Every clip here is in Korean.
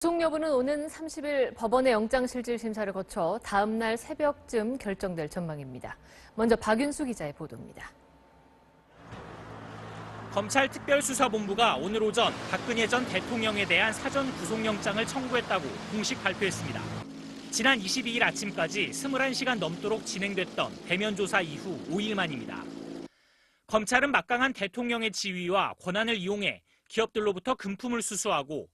구속 여부는 오는 30일 법원의 영장실질심사를 거쳐 다음 날 새벽쯤 결정될 전망입니다. 먼저 박윤수 기자의 보도입니다. 검찰 특별수사본부가 오늘 오전 박근혜 전 대통령에 대한 사전 구속영장을 청구했다고 공식 발표했습니다. 지난 22일 아침까지 21시간 넘도록 진행됐던 대면 조사 이후 5일 만입니다. 검찰은 막강한 대통령의 지위와 권한을 이용해 기업들로부터 금품을 수수하고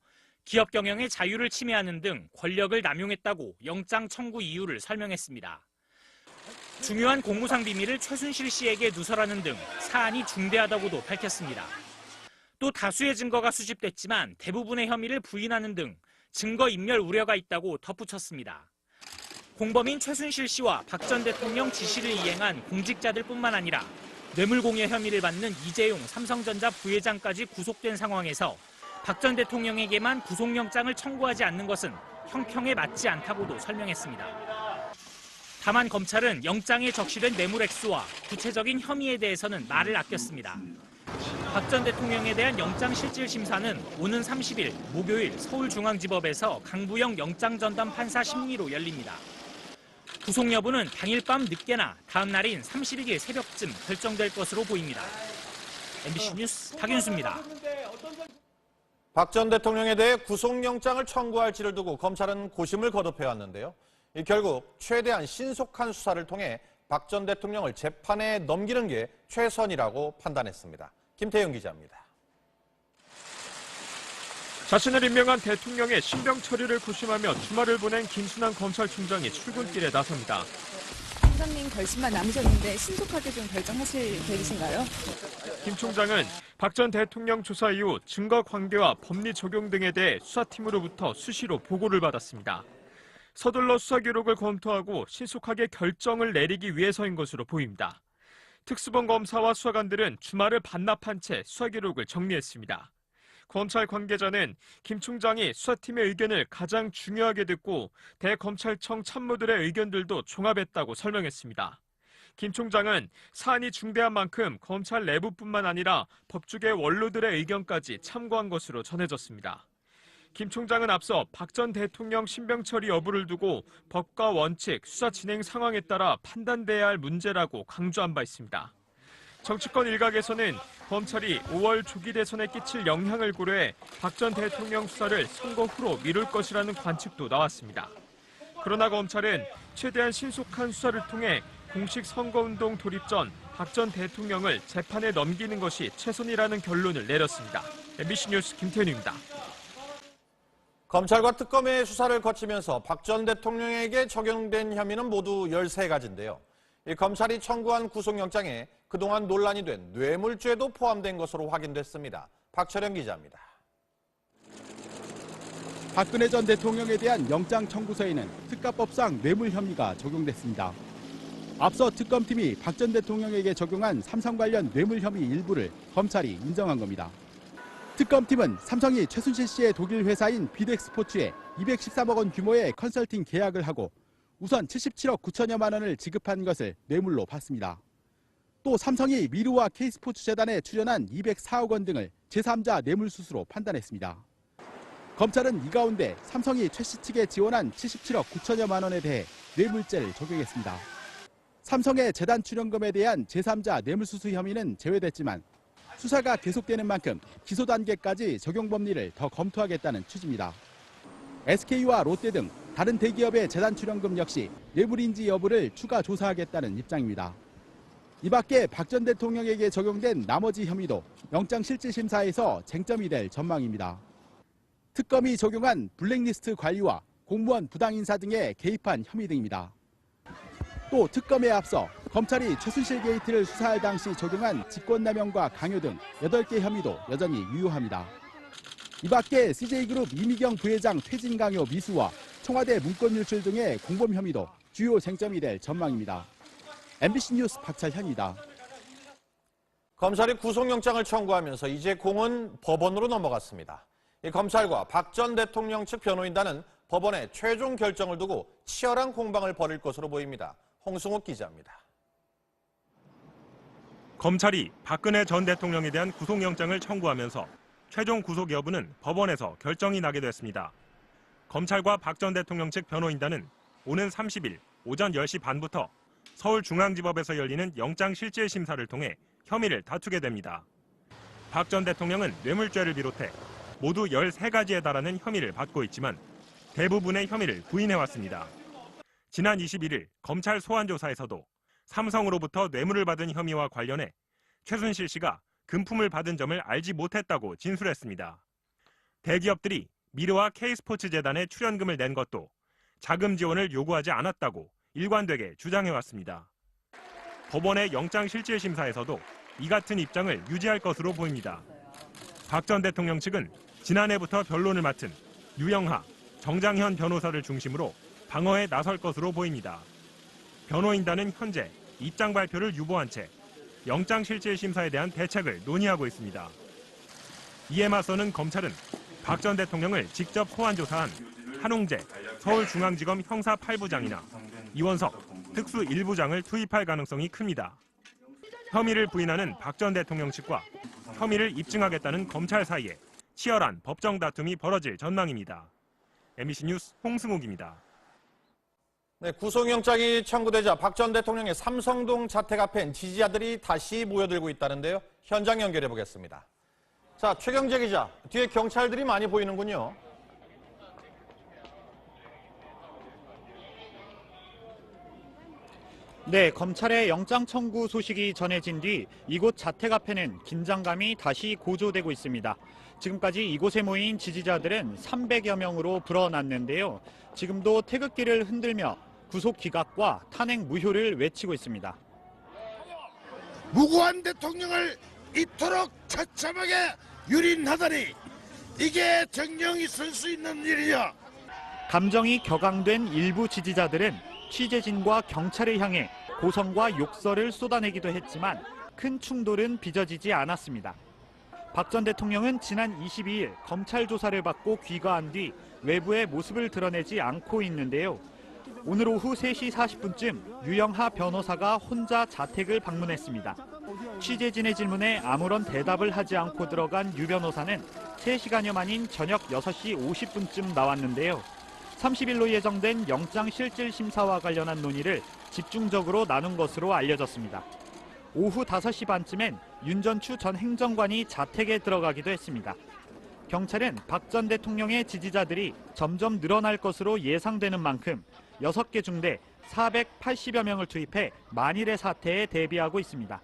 기업 경영의 자유를 침해하는 등 권력을 남용했다고 영장 청구 이유를 설명했습니다. 중요한 공무상 비밀을 최순실 씨에게 누설하는 등 사안이 중대하다고도 밝혔습니다. 또 다수의 증거가 수집됐지만 대부분의 혐의를 부인하는 등 증거 인멸 우려가 있다고 덧붙였습니다. 공범인 최순실 씨와 박 전 대통령 지시를 이행한 공직자들뿐만 아니라 뇌물공여 혐의를 받는 이재용 삼성전자 부회장까지 구속된 상황에서 박 전 대통령에게만 구속영장을 청구하지 않는 것은 형평에 맞지 않다고도 설명했습니다. 다만 검찰은 영장에 적시된 뇌물 액수와 구체적인 혐의에 대해서는 말을 아꼈습니다. 박 전 대통령에 대한 영장실질심사는 오는 30일 목요일 서울중앙지법에서 강부영 영장전담 판사 심리로 열립니다. 구속 여부는 당일 밤 늦게나 다음 날인 31일 새벽쯤 결정될 것으로 보입니다. MBC 뉴스 박윤수입니다. 박 전 대통령에 대해 구속영장을 청구할지를 두고 검찰은 고심을 거듭해왔는데요. 결국 최대한 신속한 수사를 통해 박 전 대통령을 재판에 넘기는 게 최선이라고 판단했습니다. 김태영 기자입니다. 자신을 임명한 대통령의 신병 처리를 고심하며 주말을 보낸 김순환 검찰총장이 출근길에 나섭니다. 총장님 결심만 남으셨는데 신속하게 좀 결정하실 계획이신가요? 김 총장은 박 전 대통령 조사 이후 증거 관계와 법리 적용 등에 대해 수사팀으로부터 수시로 보고를 받았습니다. 서둘러 수사 기록을 검토하고 신속하게 결정을 내리기 위해서인 것으로 보입니다. 특수본 검사와 수사관들은 주말을 반납한 채 수사 기록을 정리했습니다. 검찰 관계자는 김 총장이 수사팀의 의견을 가장 중요하게 듣고 대검찰청 참모들의 의견들도 종합했다고 설명했습니다. 김 총장은 사안이 중대한 만큼 검찰 내부뿐만 아니라 법조계 원로들의 의견까지 참고한 것으로 전해졌습니다. 김 총장은 앞서 박 전 대통령 신병 처리 여부를 두고 법과 원칙, 수사 진행 상황에 따라 판단돼야 할 문제라고 강조한 바 있습니다. 정치권 일각에서는 검찰이 5월 조기 대선에 끼칠 영향을 고려해 박 전 대통령 수사를 선거 후로 미룰 것이라는 관측도 나왔습니다. 그러나 검찰은 최대한 신속한 수사를 통해 공식 선거운동 돌입 전 박 전 대통령을 재판에 넘기는 것이 최선이라는 결론을 내렸습니다. MBC 뉴스 김태현입니다. 검찰과 특검의 수사를 거치면서 박 전 대통령에게 적용된 혐의는 모두 13가지인데요. 검찰이 청구한 구속영장에 그동안 논란이 된 뇌물죄도 포함된 것으로 확인됐습니다. 박철영 기자입니다. 박근혜 전 대통령에 대한 영장 청구서에는 특가법상 뇌물 혐의가 적용됐습니다. 앞서 특검팀이 박 전 대통령에게 적용한 삼성 관련 뇌물 혐의 일부를 검찰이 인정한 겁니다. 특검팀은 삼성이 최순실 씨의 독일 회사인 비덱스포츠에 213억 원 규모의 컨설팅 계약을 하고 우선 77억 9천여만 원을 지급한 것을 뇌물로 봤습니다. 또 삼성이 미르와 K스포츠재단에 출연한 204억 원 등을 제3자 뇌물수수로 판단했습니다. 검찰은 이 가운데 삼성이 최 씨 측에 지원한 77억 9천여만 원에 대해 뇌물죄를 적용했습니다. 삼성의 재단 출연금에 대한 제3자 뇌물수수 혐의는 제외됐지만 수사가 계속되는 만큼 기소 단계까지 적용 법리를 더 검토하겠다는 취지입니다. SK와 롯데 등 다른 대기업의 재단 출연금 역시 뇌물인지 여부를 추가 조사하겠다는 입장입니다. 이 밖에 박 전 대통령에게 적용된 나머지 혐의도 영장실질심사에서 쟁점이 될 전망입니다. 특검이 적용한 블랙리스트 관리와 공무원 부당인사 등에 개입한 혐의 등입니다. 또 특검에 앞서 검찰이 최순실 게이트를 수사할 당시 적용한 직권남용과 강요 등 8개 혐의도 여전히 유효합니다. 이 밖에 CJ그룹 이미경 부회장 퇴진 강요 미수와 청와대 문건 유출 등의 공범 혐의도 주요 쟁점이 될 전망입니다. MBC 뉴스 박철현입니다. 검찰이 구속영장을 청구하면서 이제 공은 법원으로 넘어갔습니다. 검찰과 박 전 대통령 측 변호인단은 법원의 최종 결정을 두고 치열한 공방을 벌일 것으로 보입니다. 홍승욱 기자입니다. 검찰이 박근혜 전 대통령에 대한 구속영장을 청구하면서 최종 구속 여부는 법원에서 결정이 나게 됐습니다. 검찰과 박 전 대통령 측 변호인단은 오는 30일 오전 10시 반부터 서울중앙지법에서 열리는 영장실질심사를 통해 혐의를 다투게 됩니다. 박 전 대통령은 뇌물죄를 비롯해 모두 13가지에 달하는 혐의를 받고 있지만 대부분의 혐의를 부인해왔습니다. 지난 21일 검찰 소환조사에서도 삼성으로부터 뇌물을 받은 혐의와 관련해 최순실 씨가 금품을 받은 점을 알지 못했다고 진술했습니다. 대기업들이 미르와 K스포츠재단에 출연금을 낸 것도 자금 지원을 요구하지 않았다고 일관되게 주장해왔습니다. 법원의 영장실질심사에서도 이 같은 입장을 유지할 것으로 보입니다. 박 전 대통령 측은 지난해부터 변론을 맡은 유영하, 정장현 변호사를 중심으로 방어에 나설 것으로 보입니다. 변호인단은 현재 입장 발표를 유보한 채 영장실질심사에 대한 대책을 논의하고 있습니다. 이에 맞서는 검찰은 박 전 대통령을 직접 소환조사한 한홍재 서울중앙지검 형사 8부장이나 이원석 특수 1부장을 투입할 가능성이 큽니다. 혐의를 부인하는 박 전 대통령 측과 혐의를 입증하겠다는 검찰 사이에 치열한 법정 다툼이 벌어질 전망입니다. MBC 뉴스 홍승욱입니다. 네, 구속영장이 청구되자 박 전 대통령의 삼성동 자택 앞엔 지지자들이 다시 모여들고 있다는데요. 현장 연결해 보겠습니다. 자, 최경재 기자, 뒤에 경찰들이 많이 보이는군요. 네, 검찰의 영장 청구 소식이 전해진 뒤 이곳 자택 앞에는 긴장감이 다시 고조되고 있습니다. 지금까지 이곳에 모인 지지자들은 300여 명으로 불어났는데요. 지금도 태극기를 흔들며 구속 기각과 탄핵 무효를 외치고 있습니다. 무고한 대통령을 이토록 처참하게 유린하다니 이게 정령 있을 수 있는 일이야. 감정이 격앙된 일부 지지자들은 취재진과 경찰을 향해 고성과 욕설을 쏟아내기도 했지만 큰 충돌은 빚어지지 않았습니다. 박 전 대통령은 지난 22일 검찰 조사를 받고 귀가한 뒤 외부의 모습을 드러내지 않고 있는데요. 오늘 오후 3시 40분쯤 유영하 변호사가 혼자 자택을 방문했습니다. 취재진의 질문에 아무런 대답을 하지 않고 들어간 유 변호사는 3시간여 만인 저녁 6시 50분쯤 나왔는데요. 30일로 예정된 영장실질심사와 관련한 논의를 집중적으로 나눈 것으로 알려졌습니다. 오후 5시 반쯤엔 윤전추 전 행정관이 자택에 들어가기도 했습니다. 경찰은 박 전 대통령의 지지자들이 점점 늘어날 것으로 예상되는 만큼 6개 중대 480여 명을 투입해 만일의 사태에 대비하고 있습니다.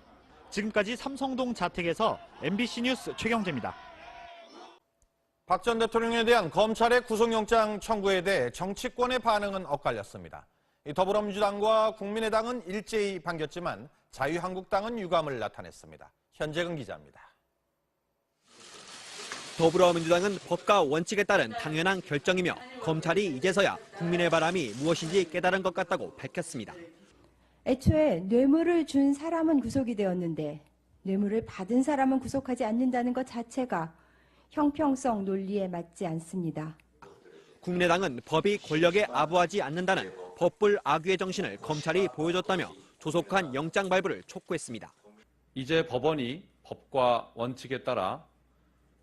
지금까지 삼성동 자택에서 MBC 뉴스 최경재입니다. 박 전 대통령에 대한 검찰의 구속영장 청구에 대해 정치권의 반응은 엇갈렸습니다. 더불어민주당과 국민의당은 일제히 반겼지만 자유한국당은 유감을 나타냈습니다. 현재근 기자입니다. 더불어민주당은 법과 원칙에 따른 당연한 결정이며 검찰이 이제서야 국민의 바람이 무엇인지 깨달은 것 같다고 밝혔습니다. 애초에 뇌물을 준 사람은 구속이 되었는데 뇌물을 받은 사람은 구속하지 않는다는 것 자체가 형평성 논리에 맞지 않습니다. 국민의당은 법이 권력에 아부하지 않는다는 법불 악유의 정신을 검찰이 보여줬다며 조속한 영장 발부를 촉구했습니다. 이제 법원이 법과 원칙에 따라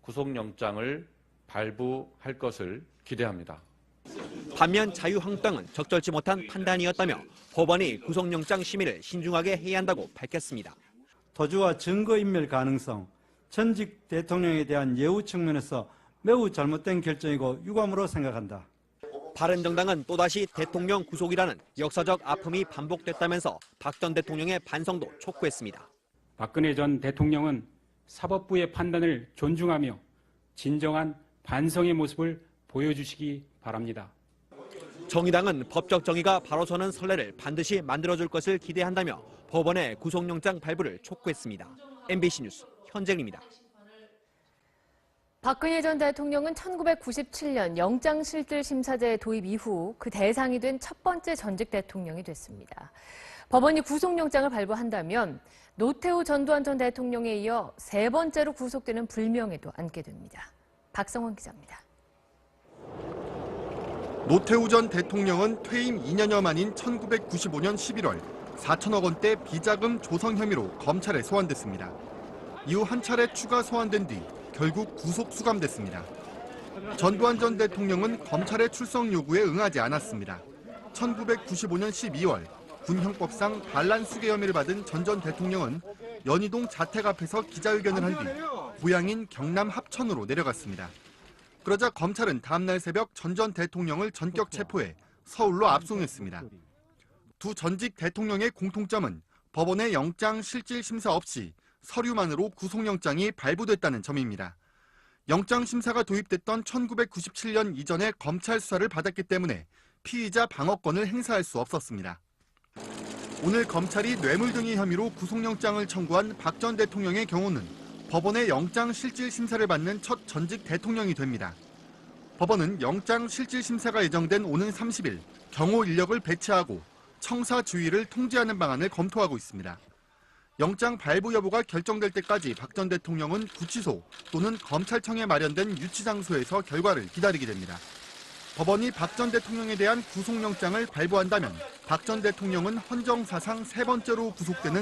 구속영장을 발부할 것을 기대합니다. 반면 자유한국당은 적절치 못한 판단이었다며 법원이 구속영장 심의를 신중하게 해야 한다고 밝혔습니다. 도주와 증거인멸 가능성, 전직 대통령에 대한 예우 측면에서 매우 잘못된 결정이고 유감으로 생각한다. 바른정당은 또다시 대통령 구속이라는 역사적 아픔이 반복됐다면서 박 전 대통령의 반성도 촉구했습니다. 박근혜 전 대통령은 사법부의 판단을 존중하며 진정한 반성의 모습을 보여주시기 바랍니다. 정의당은 법적 정의가 바로 서는 선례를 반드시 만들어줄 것을 기대한다며 법원의 구속영장 발부를 촉구했습니다. MBC 뉴스 현재입니다. 박근혜 전 대통령은 1997년 영장실질심사제 도입 이후 그 대상이 된 첫 번째 전직 대통령이 됐습니다. 법원이 구속영장을 발부한다면 노태우 전두환 전 대통령에 이어 3번째로 구속되는 불명예도 안게 됩니다. 박성원 기자입니다. 노태우 전 대통령은 퇴임 2년여 만인 1995년 11월 4천억 원대 비자금 조성 혐의로 검찰에 소환됐습니다. 이후 한 차례 추가 소환된 뒤 결국 구속 수감됐습니다. 전두환 전 대통령은 검찰의 출석 요구에 응하지 않았습니다. 1995년 12월 군 형법상 반란 수괴 혐의를 받은 전 대통령은 연희동 자택 앞에서 기자회견을 한 뒤 고향인 경남 합천으로 내려갔습니다. 그러자 검찰은 다음날 새벽 전 대통령을 전격 체포해 서울로 압송했습니다. 두 전직 대통령의 공통점은 법원의 영장 실질 심사 없이 서류만으로 구속영장이 발부됐다는 점입니다. 영장 심사가 도입됐던 1997년 이전에 검찰 수사를 받았기 때문에 피의자 방어권을 행사할 수 없었습니다. 오늘 검찰이 뇌물 등의 혐의로 구속영장을 청구한 박 전 대통령의 경우는 법원의 영장 실질 심사를 받는 첫 전직 대통령이 됩니다. 법원은 영장 실질 심사가 예정된 오는 30일 경호 인력을 배치하고 청사 주의를 통제하는 방안을 검토하고 있습니다. 영장 발부 여부가 결정될 때까지 박 전 대통령은 구치소 또는 검찰청에 마련된 유치장소에서 결과를 기다리게 됩니다. 법원이 박 전 대통령에 대한 구속영장을 발부한다면 박 전 대통령은 헌정사상 세 번째로 구속되는